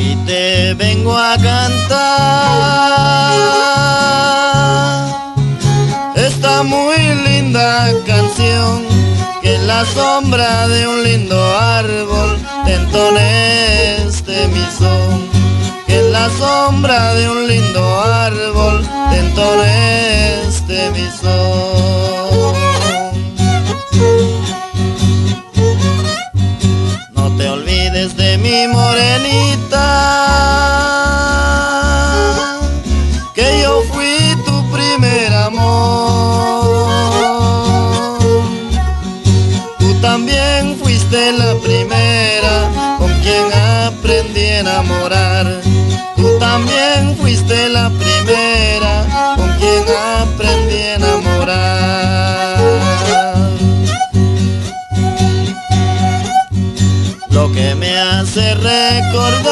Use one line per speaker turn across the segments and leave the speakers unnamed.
Hoy te vengo a cantar esta muy linda canción que en la sombra de un lindo árbol te entone este mi son. Que en la sombra de un lindo árbol te entone este mi son. No te olvides de mi morenita, que yo fui tu primer amor. Tú también fuiste la primera con quien aprendí a enamorar. Tú también fuiste la primera con quien aprendí a enamorar. Lo que me hace recordar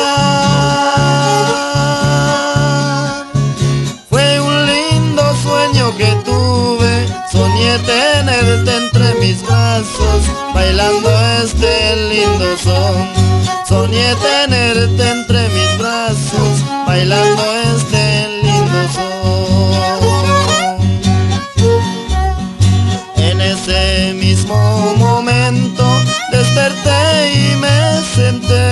fue un lindo sueño que tuve. Soñé tenerte entre mis brazos, bailando este lindo son. Soñé tenerte entre mis brazos, bailando este lindo son. En ese mismo momento desperté y me senté,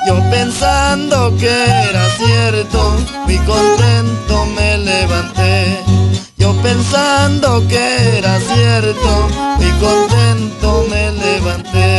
yo pensando que era cierto, muy contento me levanté. Yo pensando que era cierto, muy contento me levanté.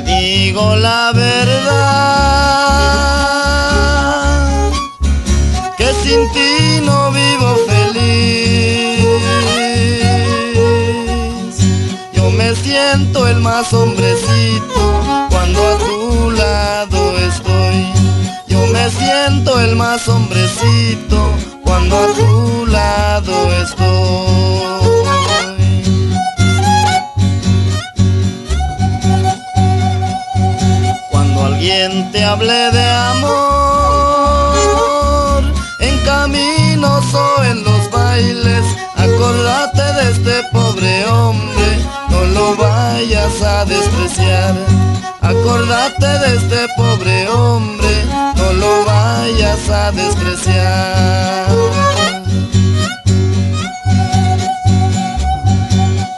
Digo la verdad, que sin ti no vivo feliz. Yo me siento el más hombrecito cuando a tu lado estoy. Yo me siento el más hombrecito cuando a tu lado estoy. Alguien te hable de amor en caminos o en los bailes, acordate de este pobre hombre, no lo vayas a despreciar. Acordate de este pobre hombre, no lo vayas a despreciar.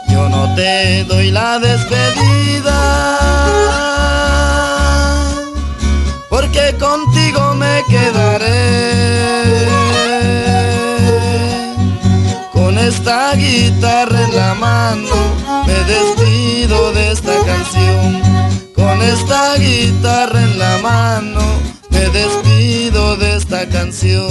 Yo no te doy la despedida, porque contigo me quedaré. Con esta guitarra en la mano me despido de esta canción. Con esta guitarra en la mano me despido de esta canción.